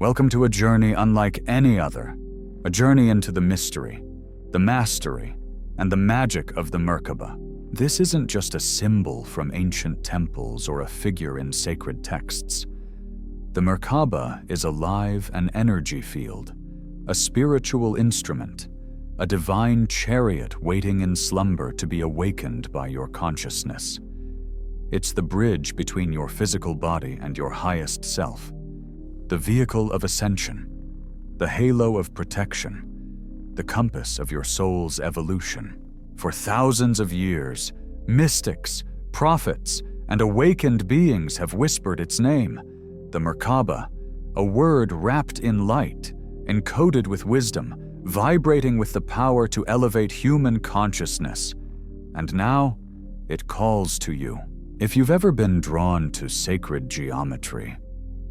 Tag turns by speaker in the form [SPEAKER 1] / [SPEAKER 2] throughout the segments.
[SPEAKER 1] Welcome to a journey unlike any other, a journey into the mystery, the mastery, and the magic of the Merkaba. This isn't just a symbol from ancient temples or a figure in sacred texts. The Merkaba is a live and energy field, a spiritual instrument, a divine chariot waiting in slumber to be awakened by your consciousness. It's the bridge between your physical body and your highest self, the vehicle of ascension, the halo of protection, the compass of your soul's evolution. For thousands of years, mystics, prophets, and awakened beings have whispered its name, the Merkaba, a word wrapped in light, encoded with wisdom, vibrating with the power to elevate human consciousness. And now, it calls to you. If you've ever been drawn to sacred geometry,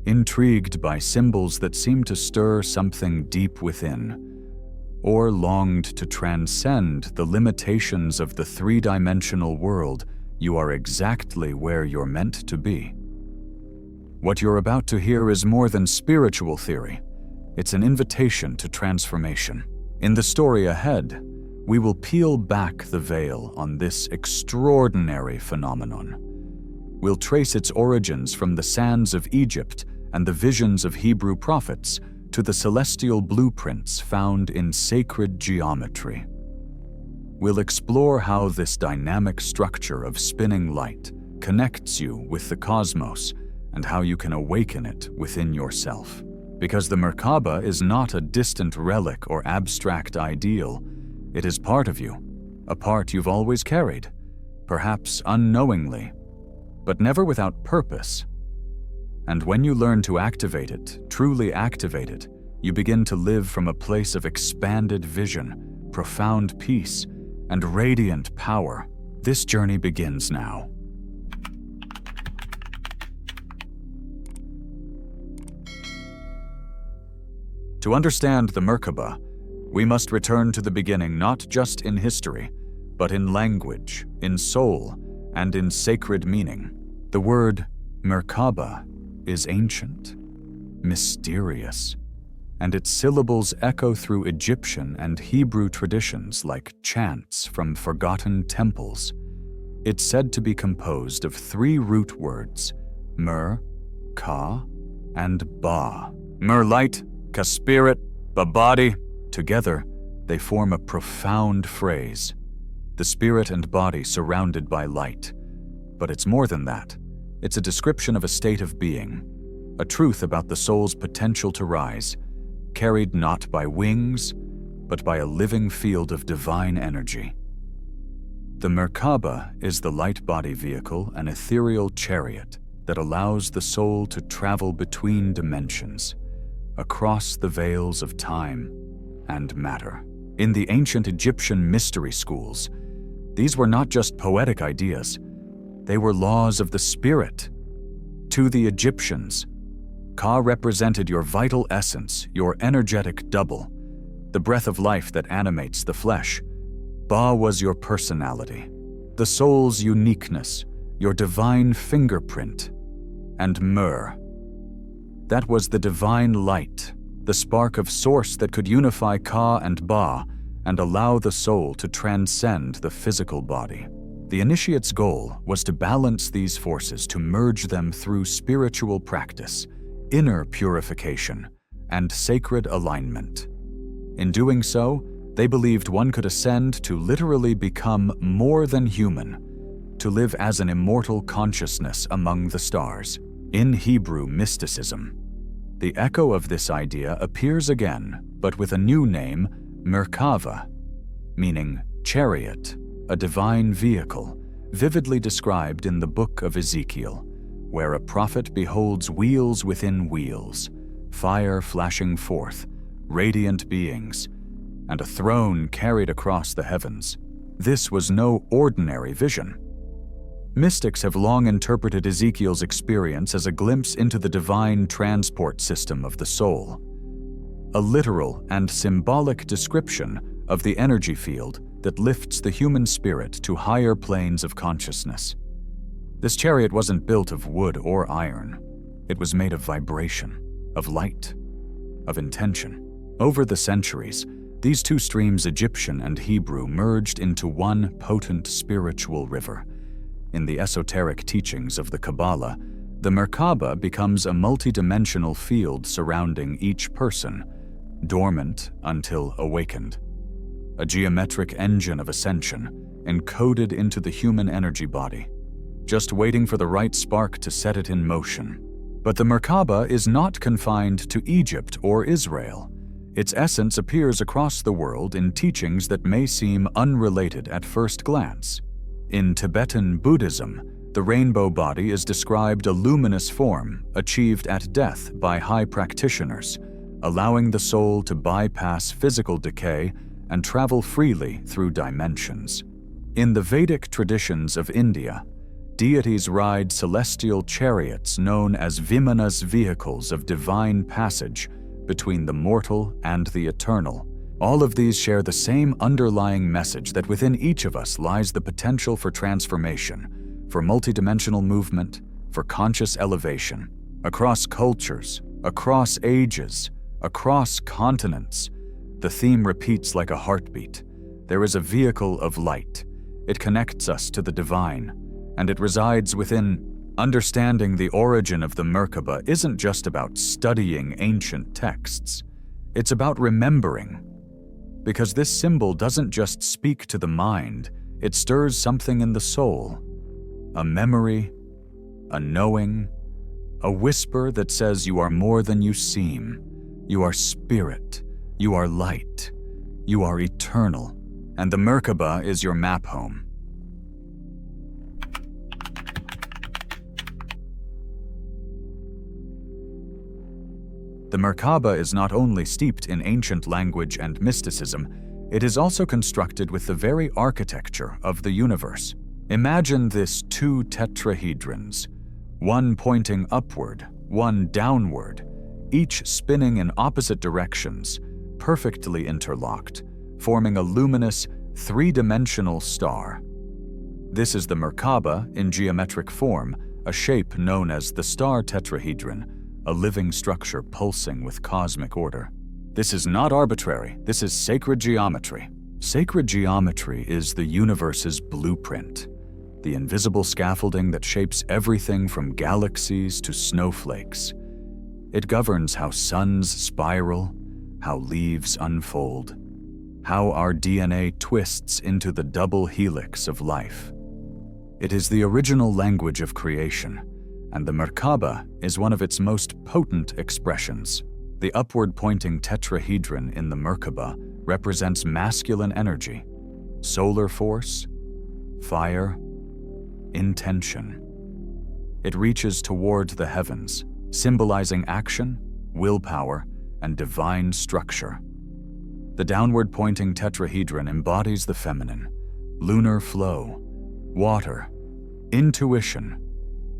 [SPEAKER 1] intrigued by symbols that seem to stir something deep within, or longed to transcend the limitations of the three-dimensional world, you are exactly where you're meant to be. What you're about to hear is more than spiritual theory. It's an invitation to transformation. In the story ahead, we will peel back the veil on this extraordinary phenomenon. We'll trace its origins from the sands of Egypt and the visions of Hebrew prophets to the celestial blueprints found in sacred geometry. We'll explore how this dynamic structure of spinning light connects you with the cosmos and how you can awaken it within yourself. Because the Merkaba is not a distant relic or abstract ideal, it is part of you, a part you've always carried, perhaps unknowingly, but never without purpose. And when you learn to activate it, truly activate it, you begin to live from a place of expanded vision, profound peace, and radiant power. This journey begins now. To understand the Merkaba, we must return to the beginning not just in history, but in language, in soul, and in sacred meaning. The word Merkaba is ancient, mysterious, and its syllables echo through Egyptian and Hebrew traditions like chants from forgotten temples. It's said to be composed of three root words, Mer, Ka, and Ba. Mer light, Ka spirit, Ba body. Together, they form a profound phrase, the spirit and body surrounded by light. But it's more than that. It's a description of a state of being, a truth about the soul's potential to rise, carried not by wings, but by a living field of divine energy. The Merkaba is the light body vehicle, an ethereal chariot that allows the soul to travel between dimensions, across the veils of time and matter. In the ancient Egyptian mystery schools, these were not just poetic ideas, they were laws of the spirit. To the Egyptians, Ka represented your vital essence, your energetic double, the breath of life that animates the flesh. Ba was your personality, the soul's uniqueness, your divine fingerprint. And Mer, that was the divine light, the spark of source that could unify Ka and Ba and allow the soul to transcend the physical body. The initiate's goal was to balance these forces, to merge them through spiritual practice, inner purification, and sacred alignment. In doing so, they believed one could ascend to literally become more than human, to live as an immortal consciousness among the stars. In Hebrew mysticism, the echo of this idea appears again, but with a new name, Merkava, meaning chariot, a divine vehicle, vividly described in the book of Ezekiel, where a prophet beholds wheels within wheels, fire flashing forth, radiant beings, and a throne carried across the heavens. This was no ordinary vision. Mystics have long interpreted Ezekiel's experience as a glimpse into the divine transport system of the soul, a literal and symbolic description of the energy field that lifts the human spirit to higher planes of consciousness. This chariot wasn't built of wood or iron. It was made of vibration, of light, of intention. Over the centuries, these two streams, Egyptian and Hebrew, merged into one potent spiritual river. In the esoteric teachings of the Kabbalah, the Merkaba becomes a multidimensional field surrounding each person, dormant until awakened. A geometric engine of ascension, encoded into the human energy body, just waiting for the right spark to set it in motion. But the Merkaba is not confined to Egypt or Israel. Its essence appears across the world in teachings that may seem unrelated at first glance. In Tibetan Buddhism, the rainbow body is described a luminous form achieved at death by high practitioners, allowing the soul to bypass physical decay and travel freely through dimensions. In the Vedic traditions of India, deities ride celestial chariots known as Vimanas, vehicles of divine passage between the mortal and the eternal. All of these share the same underlying message that within each of us lies the potential for transformation, for multidimensional movement, for conscious elevation. Across cultures, across ages, across continents, the theme repeats like a heartbeat. There is a vehicle of light. It connects us to the divine, and it resides within. Understanding the origin of the Merkaba isn't just about studying ancient texts. It's about remembering. Because this symbol doesn't just speak to the mind, it stirs something in the soul. A memory, a knowing, a whisper that says you are more than you seem. You are spirit, you are light, you are eternal, and the Merkaba is your map home. The Merkaba is not only steeped in ancient language and mysticism, it is also constructed with the very architecture of the universe. Imagine this two tetrahedrons, one pointing upward, one downward, each spinning in opposite directions, perfectly interlocked, forming a luminous, three-dimensional star. This is the Merkaba in geometric form, a shape known as the star tetrahedron, a living structure pulsing with cosmic order. This is not arbitrary, this is sacred geometry. Sacred geometry is the universe's blueprint, the invisible scaffolding that shapes everything from galaxies to snowflakes. It governs how suns spiral, how leaves unfold, how our DNA twists into the double helix of life. It is the original language of creation, and the Merkaba is one of its most potent expressions. The upward-pointing tetrahedron in the Merkaba represents masculine energy, solar force, fire, intention. It reaches toward the heavens, symbolizing action, willpower, and divine structure. The downward-pointing tetrahedron embodies the feminine, lunar flow, water, intuition.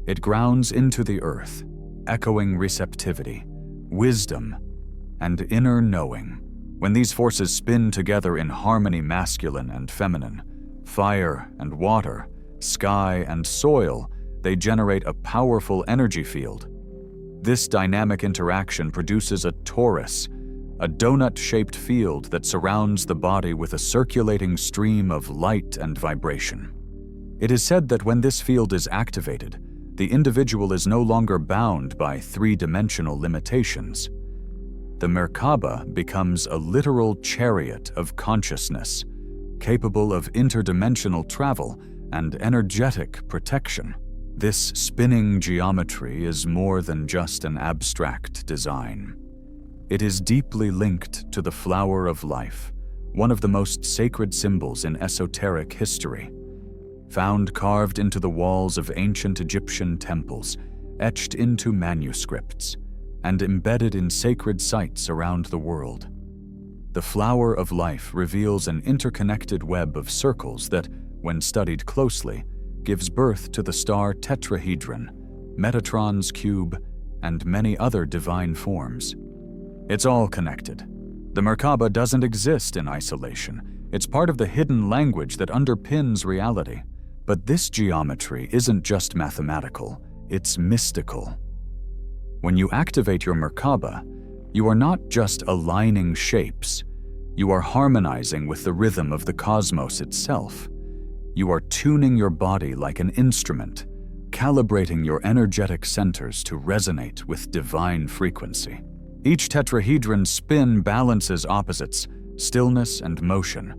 [SPEAKER 1] It grounds into the earth, echoing receptivity, wisdom, and inner knowing. When these forces spin together in harmony, masculine and feminine, fire and water, sky and soil, they generate a powerful energy field. This dynamic interaction produces a torus, a donut-shaped field that surrounds the body with a circulating stream of light and vibration. It is said that when this field is activated, the individual is no longer bound by three-dimensional limitations. The Merkaba becomes a literal chariot of consciousness, capable of interdimensional travel and energetic protection. This spinning geometry is more than just an abstract design. It is deeply linked to the flower of life, one of the most sacred symbols in esoteric history. Found carved into the walls of ancient Egyptian temples, etched into manuscripts, and embedded in sacred sites around the world. The flower of life reveals an interconnected web of circles that, when studied closely, gives birth to the star tetrahedron, Metatron's cube, and many other divine forms. It's all connected. The Merkaba doesn't exist in isolation. It's part of the hidden language that underpins reality. But this geometry isn't just mathematical, it's mystical. When you activate your Merkaba, You are not just aligning shapes, you are harmonizing with the rhythm of the cosmos itself. You are tuning your body like an instrument, calibrating your energetic centers to resonate with divine frequency. Each tetrahedron spin balances opposites, stillness and motion,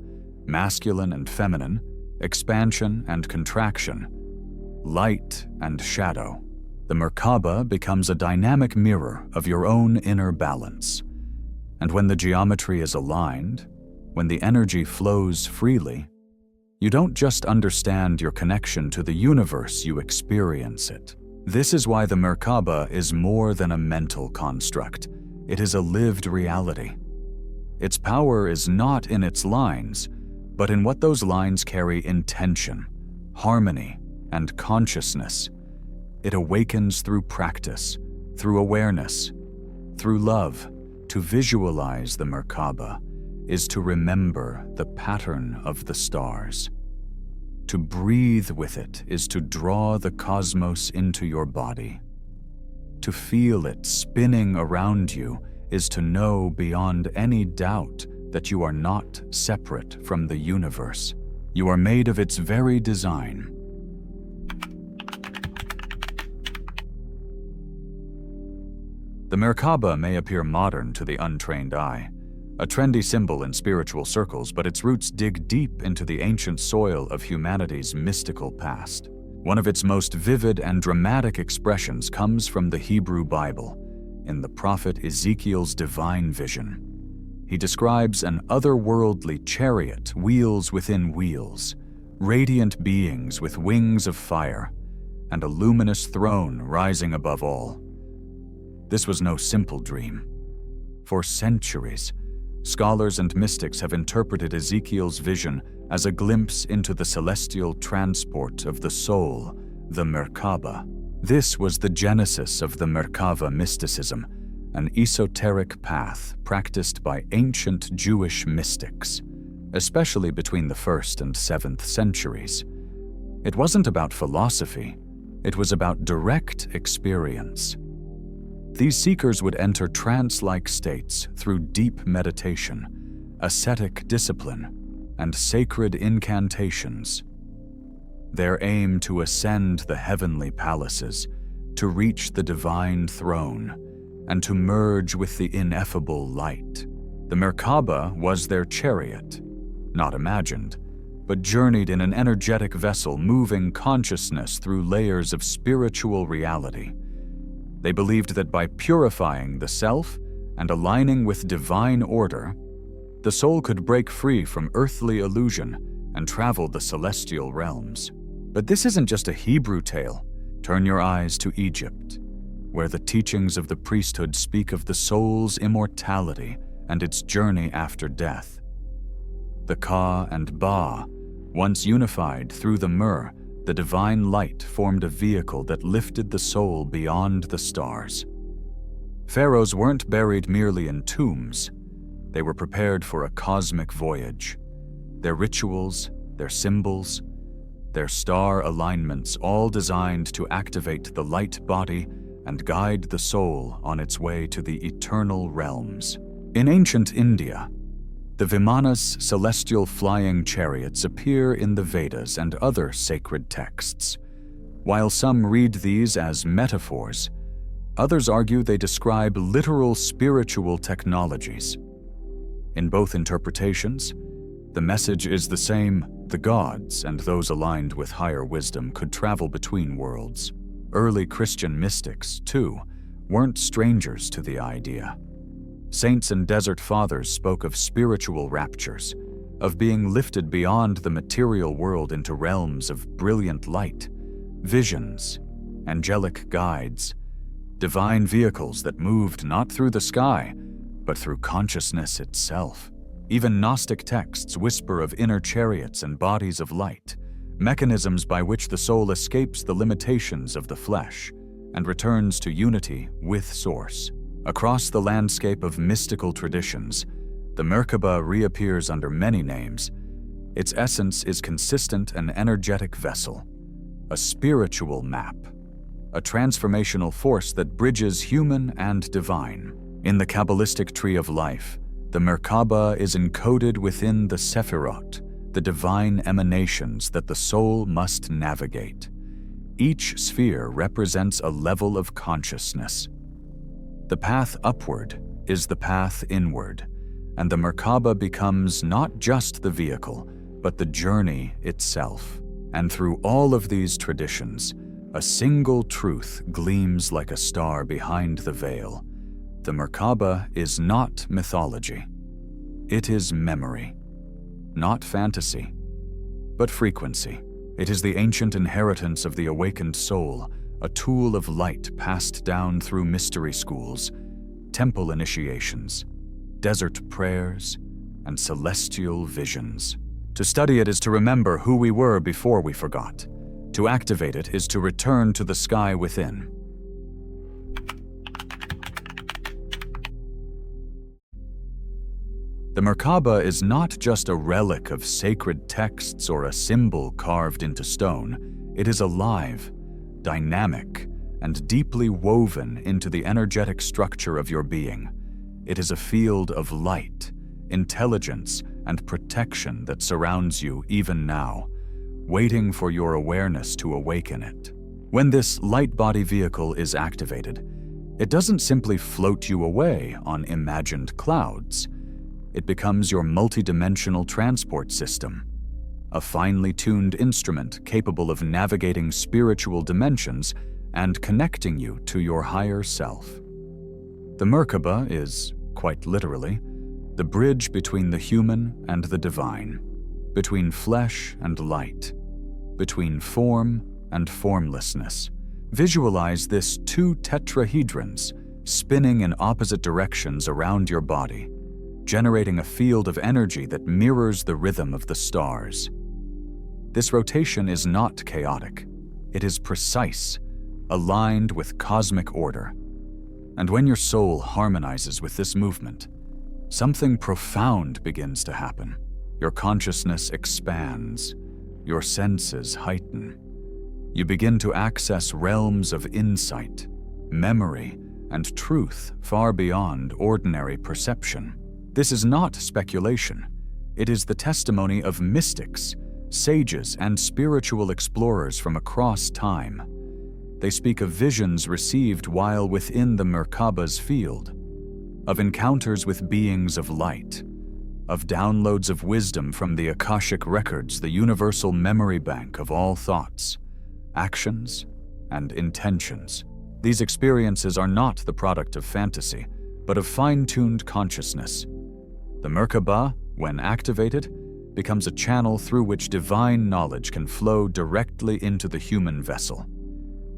[SPEAKER 1] masculine and feminine, expansion and contraction, light and shadow. The Merkaba becomes a dynamic mirror of your own inner balance. And when the geometry is aligned, when the energy flows freely, you don't just understand your connection to the universe, you experience it. This is why the Merkaba is more than a mental construct. It is a lived reality. Its power is not in its lines, but in what those lines carry intention, harmony, and consciousness. It awakens through practice, through awareness, through love. To visualize the Merkaba is to remember the pattern of the stars. To breathe with it is to draw the cosmos into your body. To feel it spinning around you is to know beyond any doubt that you are not separate from the universe. You are made of its very design. The Merkaba may appear modern to the untrained eye, a trendy symbol in spiritual circles, but its roots dig deep into the ancient soil of humanity's mystical past. One of its most vivid and dramatic expressions comes from the Hebrew Bible, in the prophet Ezekiel's divine vision. He describes an otherworldly chariot, wheels within wheels, radiant beings with wings of fire, and a luminous throne rising above all. This was no simple dream. For centuries, scholars and mystics have interpreted Ezekiel's vision as a glimpse into the celestial transport of the soul, the Merkaba. This was the genesis of the Merkaba mysticism, an esoteric path practiced by ancient Jewish mystics, especially between the 1st and 7th centuries. It wasn't about philosophy, it was about direct experience. These seekers would enter trance-like states through deep meditation, ascetic discipline, and sacred incantations. Their aim to ascend the heavenly palaces, to reach the divine throne, and to merge with the ineffable light. The Merkaba was their chariot, not imagined, but journeyed in an energetic vessel moving consciousness through layers of spiritual reality. They believed that by purifying the self and aligning with divine order, the soul could break free from earthly illusion and travel the celestial realms. But this isn't just a Hebrew tale. Turn your eyes to Egypt, where the teachings of the priesthood speak of the soul's immortality and its journey after death. The Ka and Ba, once unified through the Mer, the divine light formed a vehicle that lifted the soul beyond the stars. Pharaohs weren't buried merely in tombs. They were prepared for a cosmic voyage. Their rituals, their symbols, their star alignments, all designed to activate the light body and guide the soul on its way to the eternal realms. In ancient India, the Vimanas, celestial flying chariots, appear in the Vedas and other sacred texts. While some read these as metaphors, others argue they describe literal spiritual technologies. In both interpretations, the message is the same: the gods and those aligned with higher wisdom could travel between worlds. Early Christian mystics, too, weren't strangers to the idea. Saints and desert fathers spoke of spiritual raptures, of being lifted beyond the material world into realms of brilliant light, visions, angelic guides, divine vehicles that moved not through the sky, but through consciousness itself. Even Gnostic texts whisper of inner chariots and bodies of light, mechanisms by which the soul escapes the limitations of the flesh and returns to unity with Source. Across the landscape of mystical traditions, the Merkaba reappears under many names. Its essence is consistent, an energetic vessel, a spiritual map, a transformational force that bridges human and divine. In the Kabbalistic tree of life, the Merkaba is encoded within the Sephirot, the divine emanations that the soul must navigate. Each sphere represents a level of consciousness. The path upward is the path inward, and the Merkaba becomes not just the vehicle, but the journey itself. And through all of these traditions, a single truth gleams like a star behind the veil. The Merkaba is not mythology. It is memory. Not fantasy, but frequency. It is the ancient inheritance of the awakened soul, a tool of light passed down through mystery schools, temple initiations, desert prayers, and celestial visions. To study it is to remember who we were before we forgot. To activate it is to return to the sky within. The Merkaba is not just a relic of sacred texts or a symbol carved into stone. It is alive, dynamic, and deeply woven into the energetic structure of your being. It is a field of light, intelligence, and protection that surrounds you even now, waiting for your awareness to awaken it. When this light body vehicle is activated, it doesn't simply float you away on imagined clouds. It becomes your multidimensional transport system, a finely tuned instrument capable of navigating spiritual dimensions and connecting you to your higher self. The Merkaba is, quite literally, the bridge between the human and the divine, between flesh and light, between form and formlessness. Visualize this two tetrahedrons spinning in opposite directions around your body, generating a field of energy that mirrors the rhythm of the stars. This rotation is not chaotic. It is precise, aligned with cosmic order. And when your soul harmonizes with this movement, something profound begins to happen. Your consciousness expands, your senses heighten. You begin to access realms of insight, memory, and truth far beyond ordinary perception. This is not speculation. It is the testimony of mystics, sages, and spiritual explorers from across time. They speak of visions received while within the Merkaba's field, of encounters with beings of light, of downloads of wisdom from the Akashic records, the universal memory bank of all thoughts, actions, and intentions. These experiences are not the product of fantasy, but of fine-tuned consciousness. The Merkaba, when activated, becomes a channel through which divine knowledge can flow directly into the human vessel.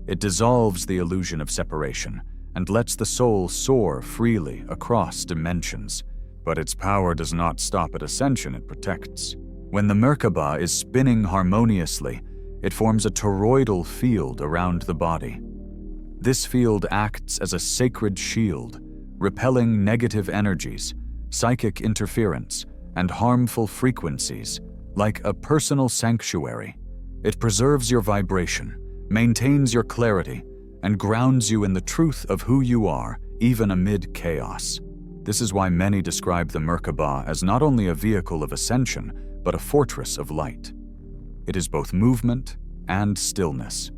[SPEAKER 1] It dissolves the illusion of separation and lets the soul soar freely across dimensions. But its power does not stop at ascension, it protects. When the Merkaba is spinning harmoniously, it forms a toroidal field around the body. This field acts as a sacred shield, repelling negative energies, psychic interference, and harmful frequencies, like a personal sanctuary. It preserves your vibration, maintains your clarity, and grounds you in the truth of who you are, even amid chaos. This is why many describe the Merkaba as not only a vehicle of ascension, but a fortress of light. It is both movement and stillness,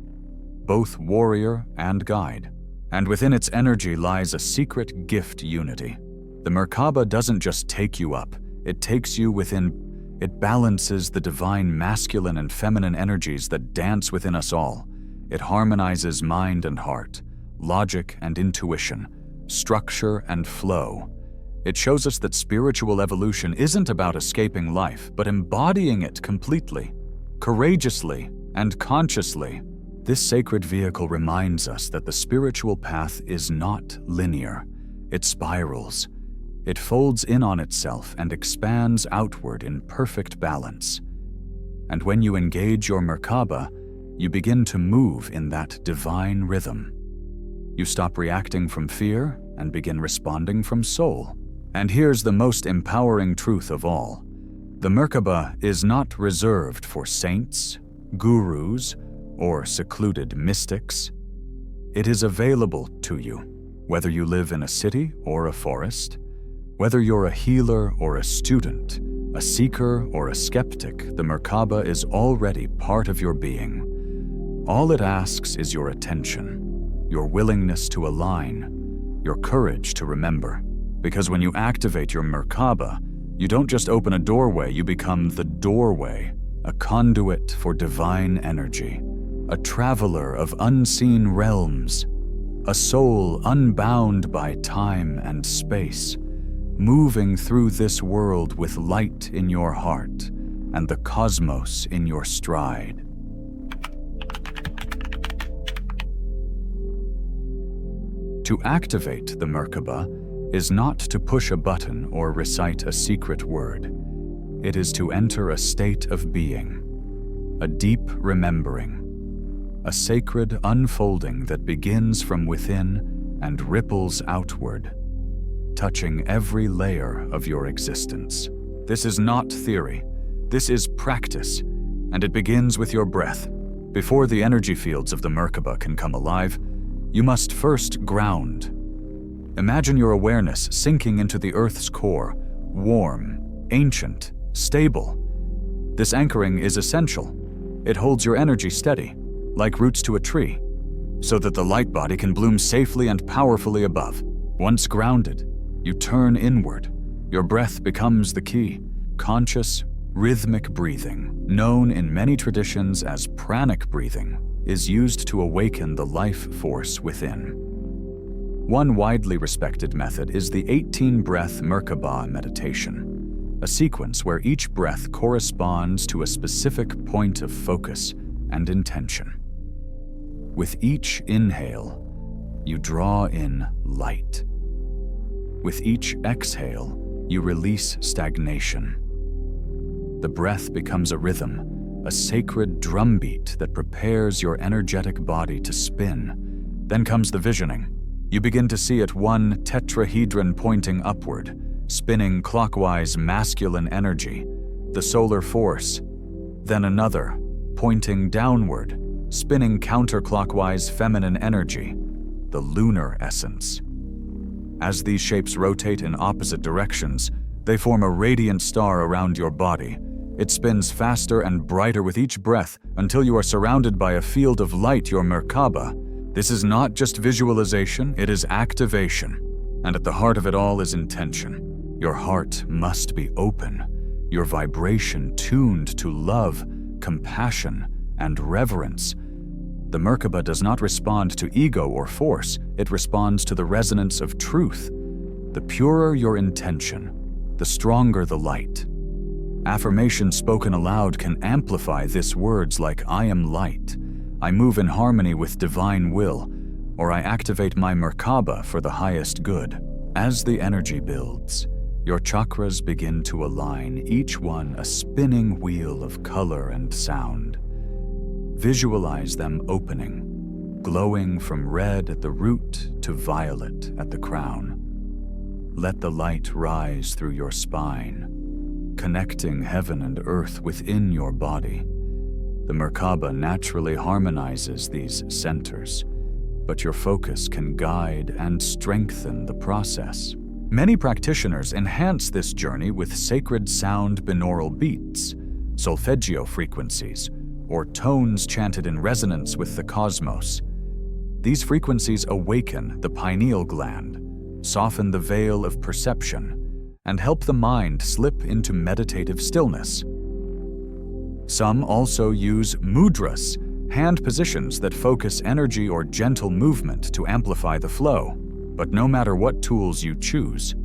[SPEAKER 1] both warrior and guide, and within its energy lies a secret gift unity. The Merkaba doesn't just take you up, it takes you within. It balances the divine masculine and feminine energies that dance within us all. It harmonizes mind and heart, logic and intuition, structure and flow. It shows us that spiritual evolution isn't about escaping life, but embodying it completely, courageously, and consciously. This sacred vehicle reminds us that the spiritual path is not linear. It spirals. It folds in on itself and expands outward in perfect balance. And when you engage your Merkaba, you begin to move in that divine rhythm. You stop reacting from fear and begin responding from soul. And here's the most empowering truth of all. The Merkaba is not reserved for saints, gurus, or secluded mystics. It is available to you. Whether you live in a city or a forest, whether you're a healer or a student, a seeker or a skeptic, the Merkaba is already part of your being. All it asks is your attention, your willingness to align, your courage to remember. Because when you activate your Merkaba, you don't just open a doorway, you become the doorway, a conduit for divine energy, a traveler of unseen realms, a soul unbound by time and space, moving through this world with light in your heart and the cosmos in your stride. To activate the Merkaba is not to push a button or recite a secret word. It is to enter a state of being, a deep remembering, a sacred unfolding that begins from within and ripples outward, touching every layer of your existence. This is not theory. This is practice, and it begins with your breath. Before the energy fields of the Merkaba can come alive, you must first ground. Imagine your awareness sinking into the Earth's core, warm, ancient, stable. This anchoring is essential. It holds your energy steady, like roots to a tree, so that the light body can bloom safely and powerfully above. Once grounded, you turn inward. Your breath becomes the key. Conscious, rhythmic breathing, known in many traditions as pranic breathing, is used to awaken the life force within. One widely respected method is the 18-breath Merkaba meditation, a sequence where each breath corresponds to a specific point of focus and intention. With each inhale, you draw in light. With each exhale, you release stagnation. The breath becomes a rhythm, a sacred drumbeat that prepares your energetic body to spin. Then comes the visioning. You begin to see it one tetrahedron pointing upward, spinning clockwise masculine energy, the solar force. Then another, pointing downward, spinning counterclockwise feminine energy, the lunar essence. As these shapes rotate in opposite directions, they form a radiant star around your body. It spins faster and brighter with each breath until you are surrounded by a field of light, your Merkaba. This is not just visualization, it is activation. And at the heart of it all is intention. Your heart must be open, your vibration tuned to love, compassion, and reverence. The Merkaba does not respond to ego or force, it responds to the resonance of truth. The purer your intention, the stronger the light. Affirmations spoken aloud can amplify this, words like "I am light," "I move in harmony with divine will," or "I activate my Merkaba for the highest good." As the energy builds, your chakras begin to align, each one a spinning wheel of color and sound. Visualize them opening, glowing from red at the root to violet at the crown. Let the light rise through your spine, connecting heaven and earth within your body. The Merkaba naturally harmonizes these centers, but your focus can guide and strengthen the process. Many practitioners enhance this journey with sacred sound binaural beats, solfeggio frequencies, or tones chanted in resonance with the cosmos. These frequencies awaken the pineal gland, soften the veil of perception, and help the mind slip into meditative stillness. Some also use mudras, hand positions that focus energy or gentle movement to amplify the flow. But no matter what tools you choose,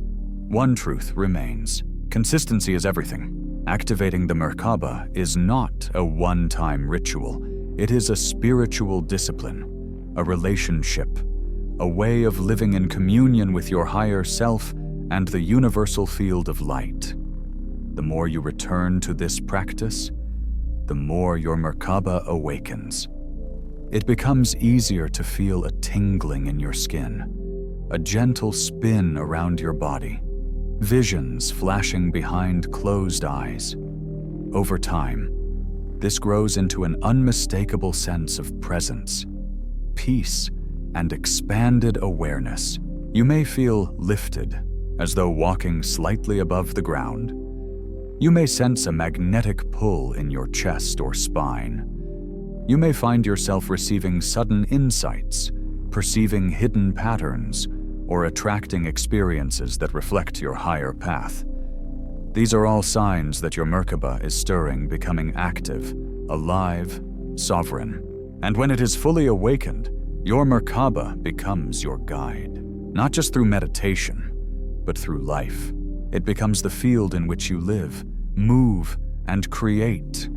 [SPEAKER 1] one truth remains. Consistency is everything. Activating the Merkaba is not a one-time ritual. It is a spiritual discipline, a relationship, a way of living in communion with your higher self and the universal field of light. The more you return to this practice, the more your Merkaba awakens. It becomes easier to feel a tingling in your skin, a gentle spin around your body, visions flashing behind closed eyes. Over time, this grows into an unmistakable sense of presence, peace, and expanded awareness. You may feel lifted, as though walking slightly above the ground. You may sense a magnetic pull in your chest or spine. You may find yourself receiving sudden insights, perceiving hidden patterns, or attracting experiences that reflect your higher path. These are all signs that your Merkaba is stirring, becoming active, alive, sovereign. And when it is fully awakened, your Merkaba becomes your guide, not just through meditation, but through life. It becomes the field in which you live, move, and create.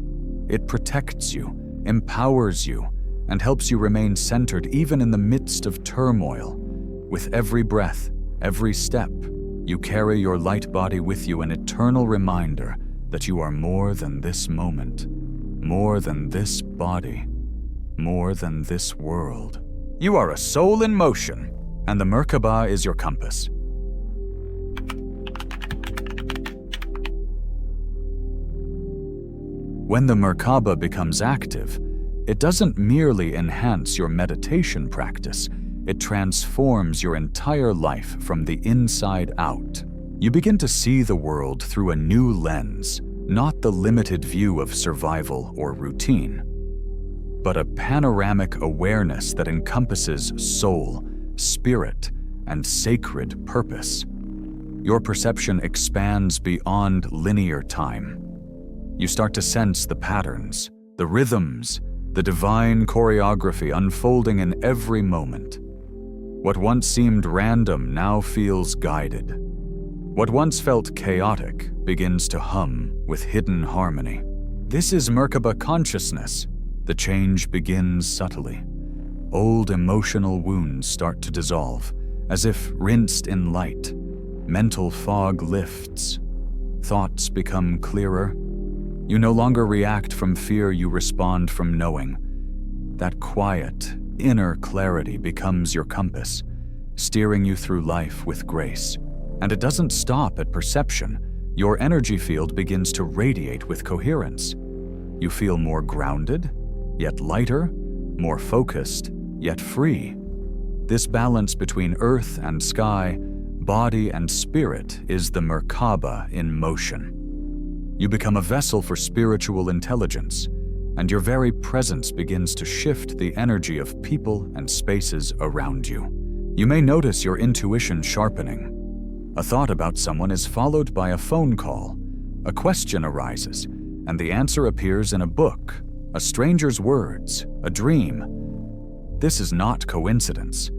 [SPEAKER 1] It protects you, empowers you, and helps you remain centered even in the midst of turmoil. With every breath, every step, you carry your light body with you, an eternal reminder that you are more than this moment, more than this body, more than this world. You are a soul in motion, and the Merkaba is your compass. When the Merkaba becomes active, it doesn't merely enhance your meditation practice, it transforms your entire life from the inside out. You begin to see the world through a new lens, not the limited view of survival or routine, but a panoramic awareness that encompasses soul, spirit, and sacred purpose. Your perception expands beyond linear time. You start to sense the patterns, the rhythms, the divine choreography unfolding in every moment. What once seemed random now feels guided. What once felt chaotic begins to hum with hidden harmony. This is Merkaba consciousness. The change begins subtly. Old emotional wounds start to dissolve, as if rinsed in light. Mental fog lifts. Thoughts become clearer. You no longer react from fear, you respond from knowing. That quiet, inner clarity becomes your compass, steering you through life with grace. And it doesn't stop at perception. Your energy field begins to radiate with coherence. You feel more grounded, yet lighter, more focused, yet free. This balance between earth and sky, body and spirit is the Merkaba in motion. You become a vessel for spiritual intelligence, and your very presence begins to shift the energy of people and spaces around you. You may notice your intuition sharpening. A thought about someone is followed by a phone call. A question arises, and the answer appears in a book, a stranger's words, a dream. This is not coincidence.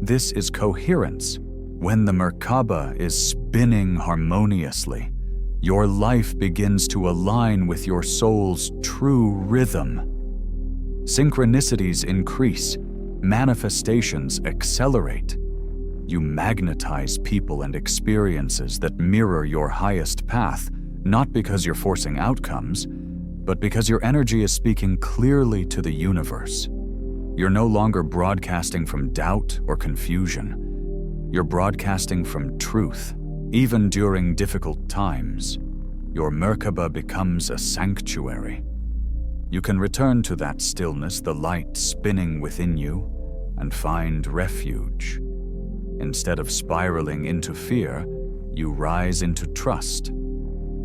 [SPEAKER 1] This is coherence. When the Merkaba is spinning harmoniously, your life begins to align with your soul's true rhythm. Synchronicities increase, manifestations accelerate. You magnetize people and experiences that mirror your highest path, not because you're forcing outcomes, but because your energy is speaking clearly to the universe. You're no longer broadcasting from doubt or confusion. You're broadcasting from truth. Even during difficult times, your Merkaba becomes a sanctuary. You can return to that stillness, the light spinning within you, and find refuge. Instead of spiraling into fear, you rise into trust.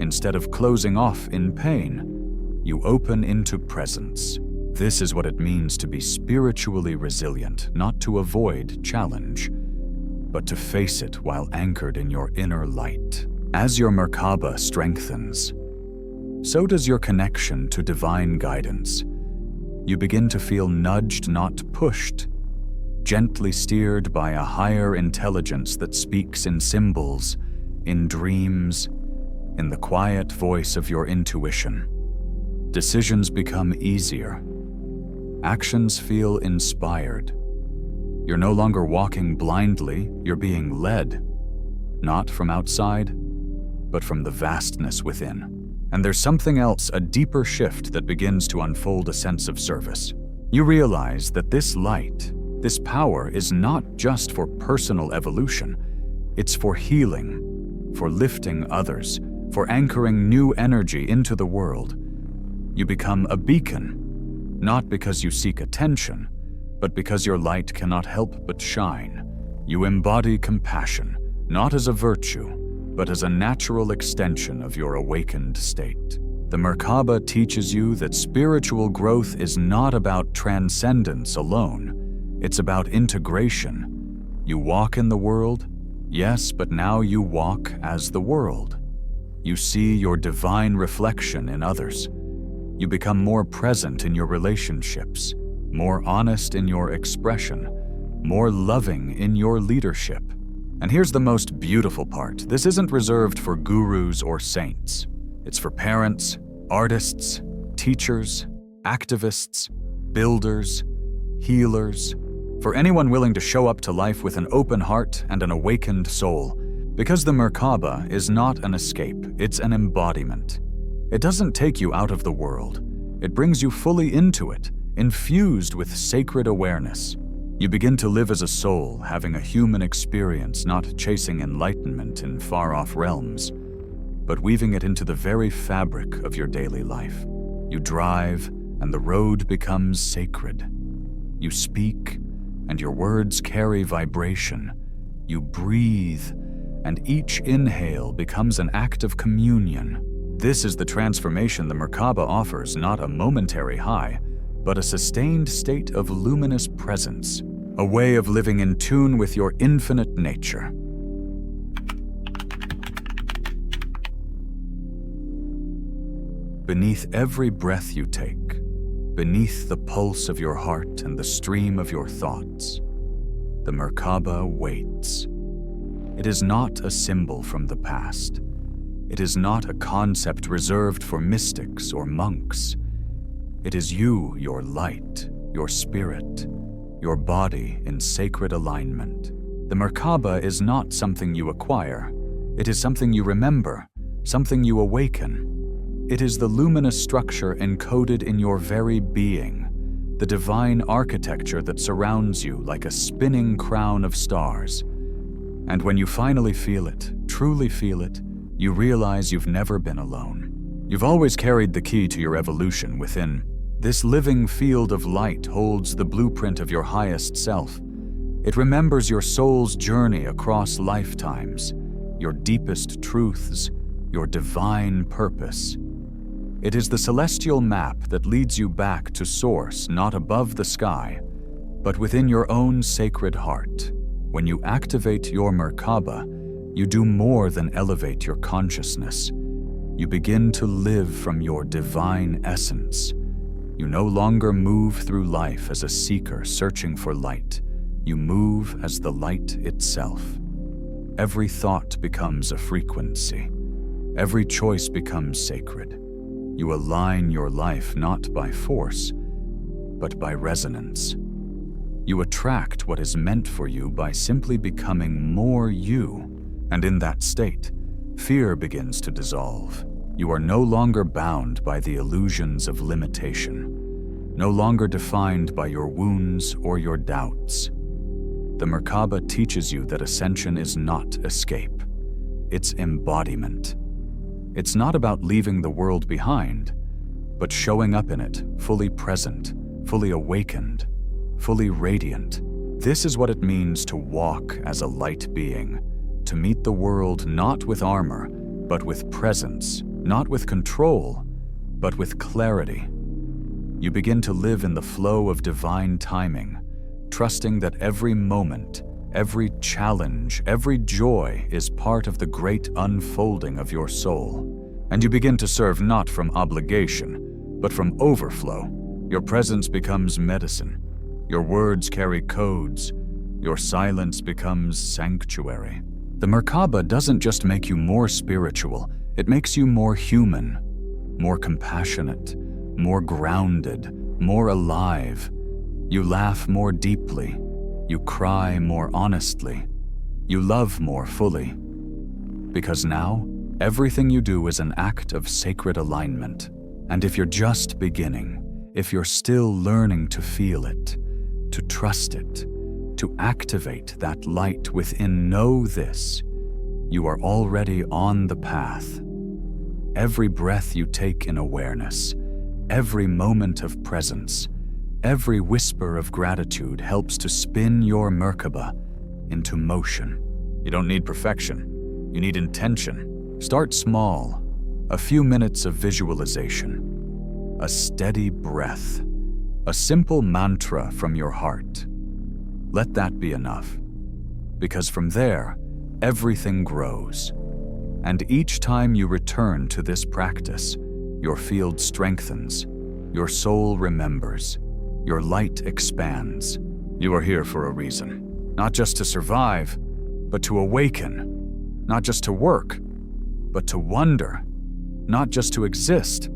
[SPEAKER 1] Instead of closing off in pain, you open into presence. This is what it means to be spiritually resilient, not to avoid challenge, but to face it while anchored in your inner light. As your Merkaba strengthens, so does your connection to divine guidance. You begin to feel nudged, not pushed, gently steered by a higher intelligence that speaks in symbols, in dreams, in the quiet voice of your intuition. Decisions become easier. Actions feel inspired. You're no longer walking blindly, you're being led, not from outside, but from the vastness within. And there's something else, a deeper shift that begins to unfold, a sense of service. You realize that this light, this power is not just for personal evolution, it's for healing, for lifting others, for anchoring new energy into the world. You become a beacon, not because you seek attention, but because your light cannot help but shine. You embody compassion, not as a virtue, but as a natural extension of your awakened state. The Merkaba teaches you that spiritual growth is not about transcendence alone. It's about integration. You walk in the world, yes, but now you walk as the world. You see your divine reflection in others. You become more present in your relationships, more honest in your expression, more loving in your leadership. And here's the most beautiful part. This isn't reserved for gurus or saints. It's for parents, artists, teachers, activists, builders, healers, for anyone willing to show up to life with an open heart and an awakened soul. Because the Merkaba is not an escape, it's an embodiment. It doesn't take you out of the world. It brings you fully into it, infused with sacred awareness. You begin to live as a soul, having a human experience, not chasing enlightenment in far-off realms, but weaving it into the very fabric of your daily life. You drive, and the road becomes sacred. You speak, and your words carry vibration. You breathe, and each inhale becomes an act of communion. This is the transformation the Merkaba offers, not a momentary high, but a sustained state of luminous presence, a way of living in tune with your infinite nature. Beneath every breath you take, beneath the pulse of your heart and the stream of your thoughts, the Merkaba waits. It is not a symbol from the past. It is not a concept reserved for mystics or monks. It is you, your light, your spirit, your body in sacred alignment. The Merkaba is not something you acquire. It is something you remember, something you awaken. It is the luminous structure encoded in your very being, the divine architecture that surrounds you like a spinning crown of stars. And when you finally feel it, truly feel it, you realize you've never been alone. You've always carried the key to your evolution within. This living field of light holds the blueprint of your highest self. It remembers your soul's journey across lifetimes, your deepest truths, your divine purpose. It is the celestial map that leads you back to source, not above the sky, but within your own sacred heart. When you activate your Merkaba, you do more than elevate your consciousness. You begin to live from your divine essence. You no longer move through life as a seeker searching for light. You move as the light itself. Every thought becomes a frequency. Every choice becomes sacred. You align your life not by force, but by resonance. You attract what is meant for you by simply becoming more you. And in that state, fear begins to dissolve. You are no longer bound by the illusions of limitation, no longer defined by your wounds or your doubts. The Merkaba teaches you that ascension is not escape. It's embodiment. It's not about leaving the world behind, but showing up in it, fully present, fully awakened, fully radiant. This is what it means to walk as a light being, to meet the world not with armor, but with presence, not with control, but with clarity. You begin to live in the flow of divine timing, trusting that every moment, every challenge, every joy is part of the great unfolding of your soul. And you begin to serve not from obligation, but from overflow. Your presence becomes medicine. Your words carry codes. Your silence becomes sanctuary. The Merkaba doesn't just make you more spiritual, it makes you more human, more compassionate, more grounded, more alive. You laugh more deeply. You cry more honestly. You love more fully. Because now, everything you do is an act of sacred alignment. And if you're just beginning, if you're still learning to feel it, to trust it, to activate that light within, know this: you are already on the path. Every breath you take in awareness, every moment of presence, every whisper of gratitude helps to spin your Merkaba, into motion. You don't need perfection. You need intention. Start small. A few minutes of visualization. A steady breath. A simple mantra from your heart. Let that be enough. Because from there, everything grows. And each time you return to this practice, your field strengthens, your soul remembers, your light expands. You are here for a reason. Not just to survive, but to awaken. Not just to work, but to wonder. Not just to exist,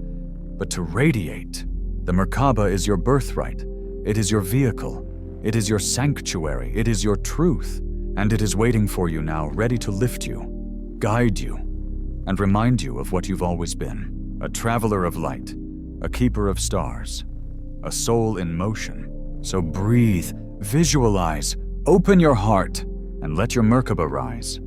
[SPEAKER 1] but to radiate. The Merkaba is your birthright. It is your vehicle. It is your sanctuary. It is your truth. And it is waiting for you now, ready to lift you, guide you, and remind you of what you've always been. A traveler of light, a keeper of stars, a soul in motion. So breathe, visualize, open your heart, and let your Merkaba rise.